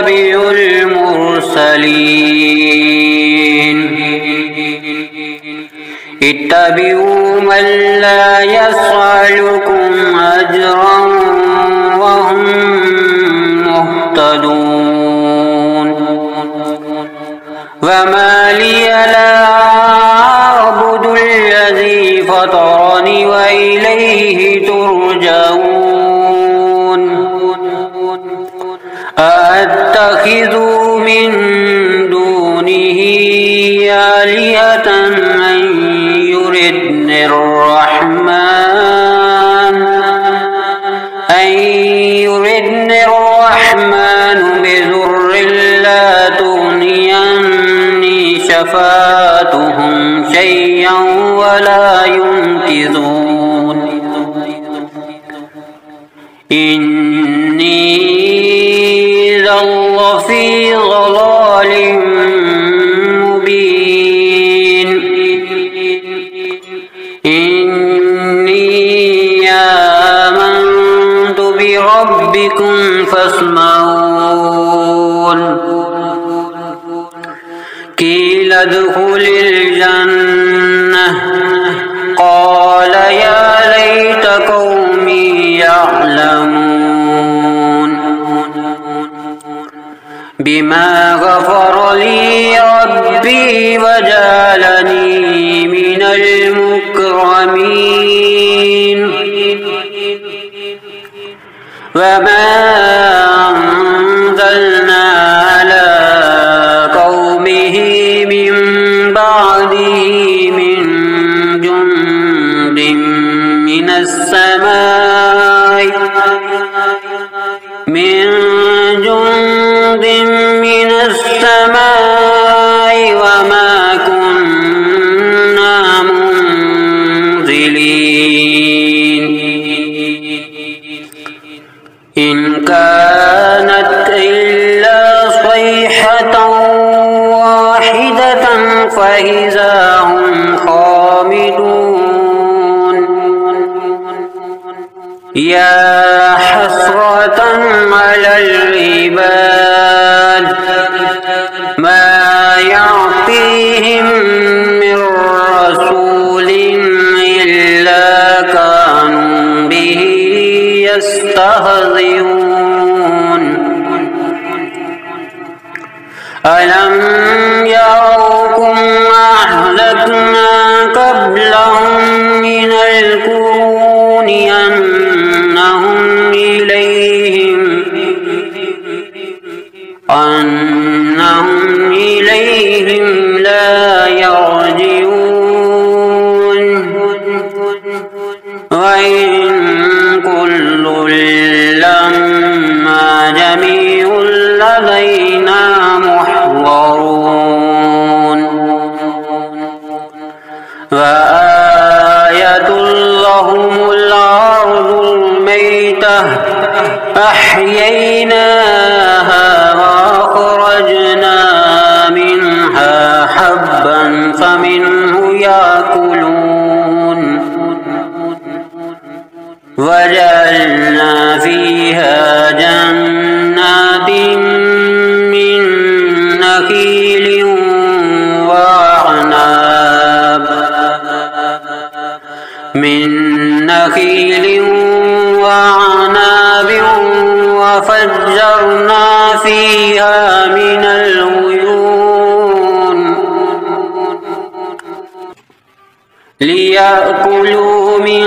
نتبع المرسلين اتبعوا من لا يسألكم أجرا وهم مهتدون وما لي لا أعبد الذي فطرني وإليه ترجعون أأتخذ من دونه آلهة أن يردني الرحمن بضر لا تغني عني شفاعتهم شيئا ولا ينقذون إني إذا لفي ضلال مبين إني آمنت بربكم فاسمعون قيل ادخل الجنة قال يا ليت قومي يعلمون بما غفر لي ربي وجعلني من المكرمين وما أنزلنا على قومه من بعده من جند من السماء وما كنا منزلين إن كانت إلا صيحة واحدة فإذا هم خامدون يا حسرة على العباد ما يعطيهم من رسول إلا كانوا به يستهزئون ألم يروكم أهلكنا قبلهم من القرون أنهم إليهم لا يرجعون وإن كل لما جميع لدينا محضرون وآية لهم الأرض الميتة أحييناها وأخرجنا منها حبا فمنه يأكلون وجعلنا فيها جنات من نخيل وعناب وفجرنا فيها من العيون ليأكلوا من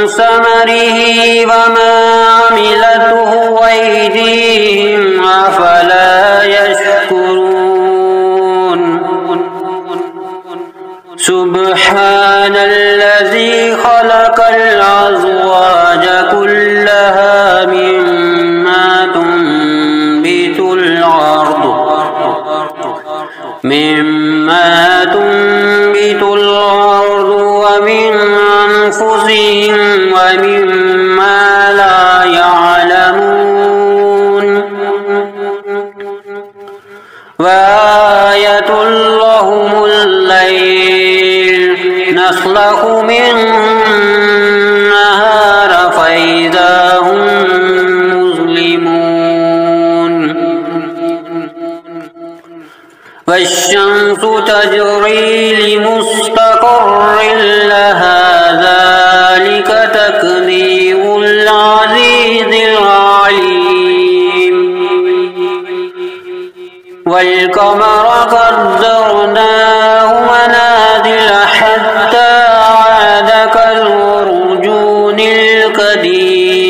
ثمره وما عملته أيديهم أفلا يشكرون سبحان الذي خلق الأزواج كلها مما تنبت الأرض ومن أنفسهم ومما لا يعلمون وآية لهم الليل نسلخ منه النهار فإذا هم مظلمون فالشمس تجري لمستقر لها ذلك تقدير العزيز العليم والقمر قدرناه منازل حتى عاد كالعرجون القديم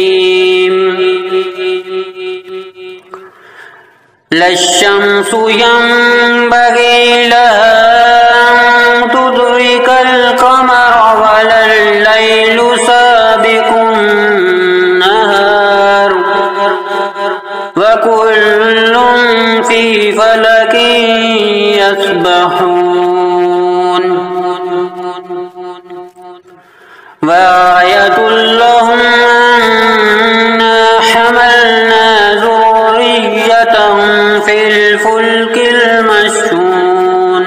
لا الشمس ينبغي لها أن تدرك القمر ولا الليل سابق النهار وكل في فلك يسبحون وآية لهم أنا حملنا ذريتهم في الفلك المشحون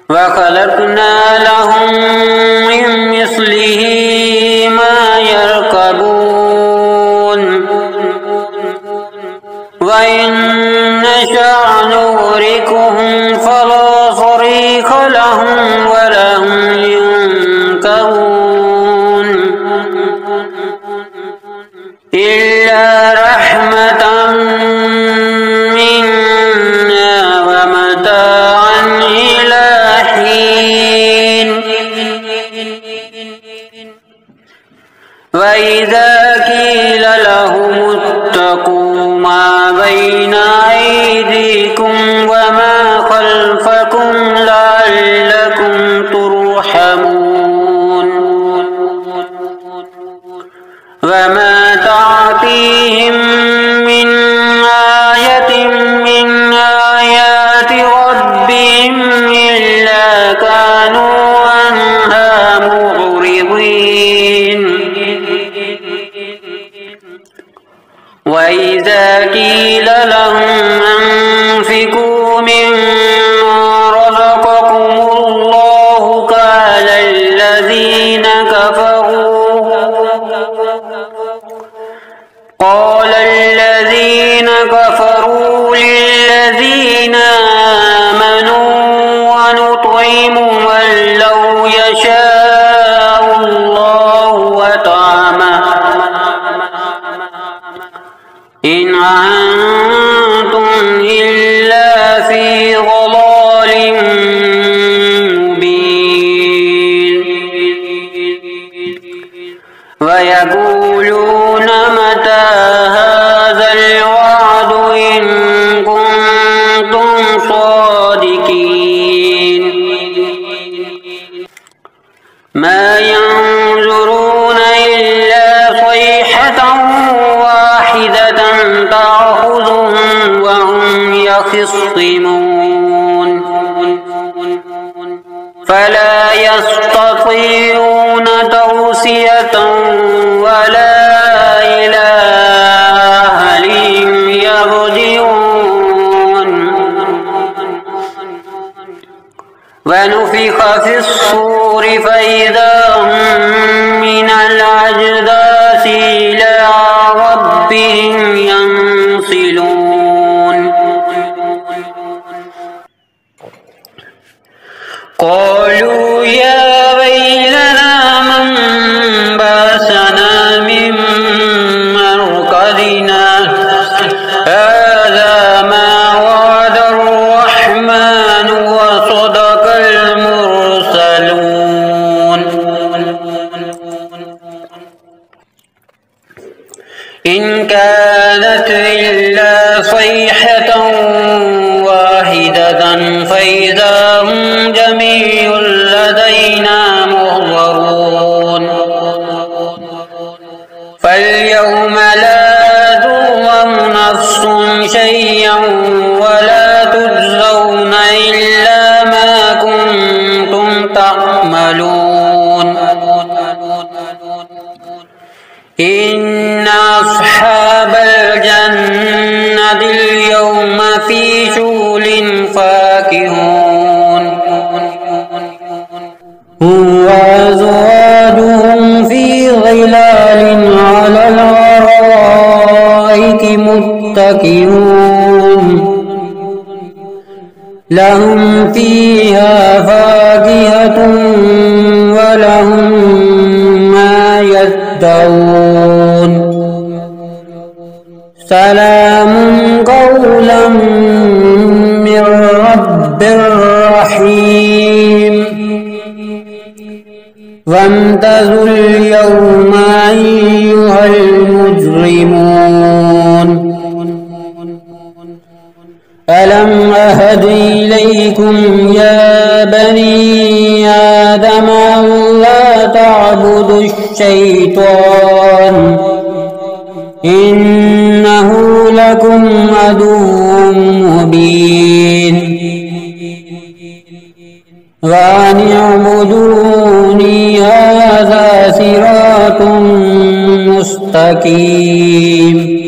وخلقنا لهم من مثله ما يركبون وإن نشأ نغرقهم فلا صريخ لهم ولا هم ينقذون إلا رحمة منا ومتاعا إلى حين وإذا قيل لهم اتقوا ما بين أيديكم وما خلفكم لعلكم ترحمون وما تعطيهم من آية من آيات ربهم إلا كانوا عنها معرضين وإذا قيل لهم أنفقوا مما رزقكم الله قال الذين كفروا للذين آمنوا ونطعم من لو يشاء الله وطعمه إن أنتم إلا في ضلال مبين ويقولون متى هذا الوعد إن كنتم صادقين ما ينظرون إلا صيحة واحدة تأخذهم وهم يخصمون فلا يستطيعون توصية ولا إلى أهلهم يرجعون ونفخ في الصور فإذا هم من الأجداث إلى ربهم ينسلون قالوا يا ويلنا من بعثنا من مرقدنا هذا ما وعد الرحمن وصدق المرسلون إن كانت إلا صيحة واحدة فإذا هم جميع لدينا محضرون فاليوم لا تظلم نفس شيئا ولا تجزون إلا ما كنتم تعملون إن أصحاب الجنة اليوم في شغل فاكهون هم وأزواجهم في ظلال على الأرائك متكئون لهم فيها فاكهة ولهم ما يدعون سلام قولا من رب رحيم وامتازوا اليوم أيها المجرمون ألم أهد إليكم يا بني آدم ألا تعبدوا الشيطان إنه لكم عدو مبين وأن اعبدوني هذا صراط مستقيم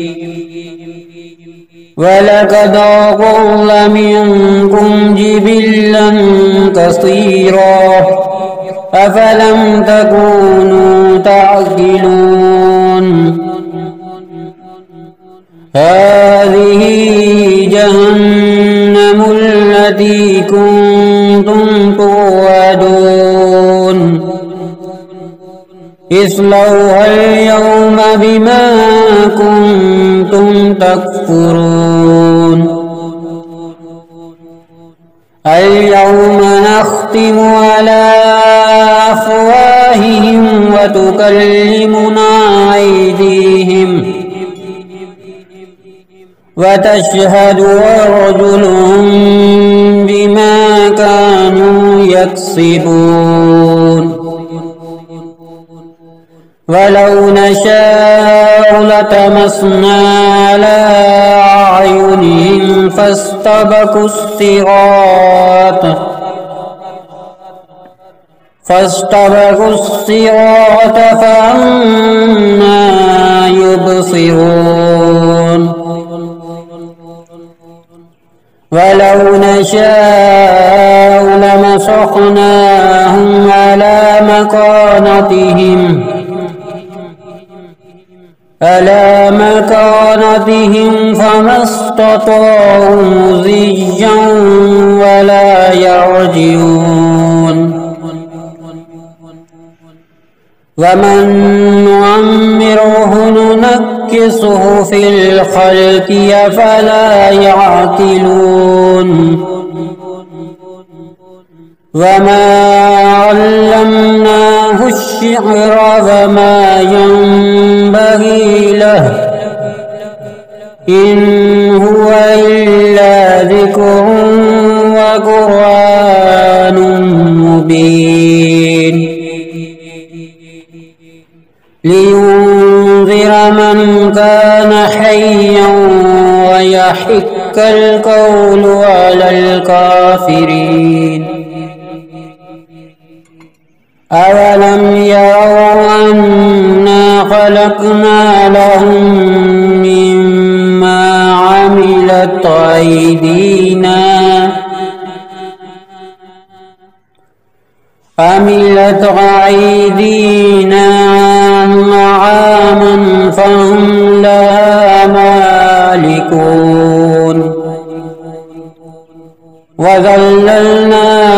ولقد أضل منكم جبلا كثيرا أفلم تكونوا تعقلون هذه جهنم التي كنتم توعدون اصلوها اليوم بما كنتم تكفرون اليوم نختم على أفواههم وتكلمنا أيديهم وتشهد أرجلهم بما كانوا يكسبون ولو نشاء لطمسنا على أعينهم فاستبقوا الصراط فأنى يبصرون ولو نشاء لمسخناهم على مكانتهم فما استطاعوا مضيا ولا يرجعون ومن نعمره ننكسه في الخلق أفلا يعقلون وما علمناه الشعر وما ينبغي له إن هو إلا ذكر وقرآن مبين لينذر من كان حيا ويحق القول على الكافرين أولم يروا أنا خلقنا لهم مما عملت أيدينا أنعاما فهم لها مالكون وذللناها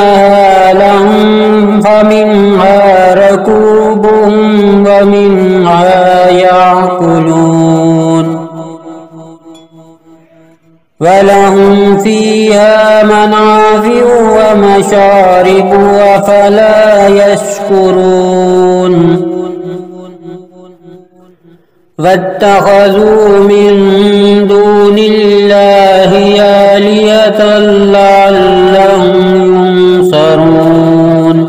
لهم فمنها ركوبهم ومنها يأكلون ولهم فيها منافع ومشارب أفلا يشكرون واتخذوا من دون الله آلهة لعلهم ينصرون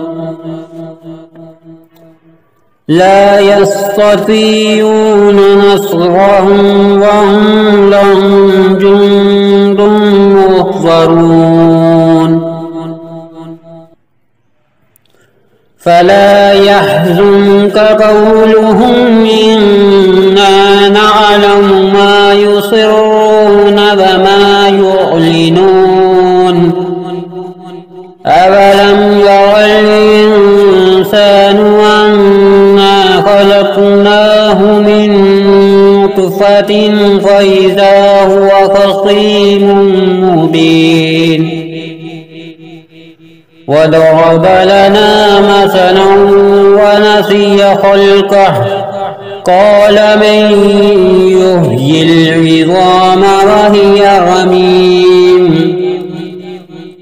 لا يستطيعون نصرهم وهم لهم جند محضرون فلا يحزنك قولهم إنا نعلم ما يصرون وما يعلنون أولم ير الإنسان أنا خلقناه من نطفة فإذا هو خصيم مبين وضرب لنا مثلا ونسي خلقه قال من يحيي العظام وهي رميم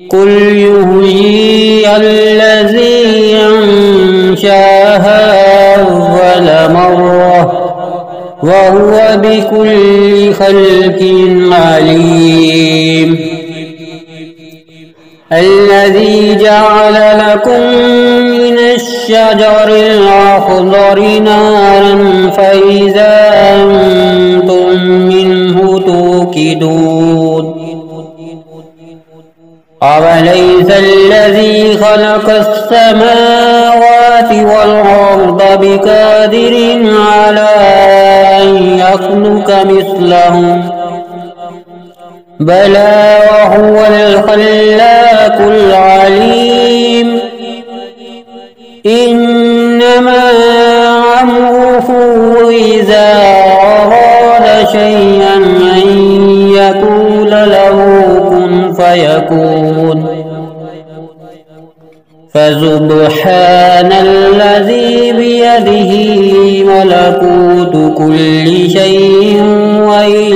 قل يحييها الذي أنشاها أول مرة وهو بكل خلق عليم الذي جعل لكم من الشجر الأخضر نارا فإذا أنتم منه توقدون أوليس الذي خلق السماوات والأرض بقادر على أن يخلق مثلهم بلى وهو الخلاق العليم إنما أمره إذا أراد شيئا أن يقول له كن فيكون فسبحان الذي بيده ملكوت كل شيء وإليه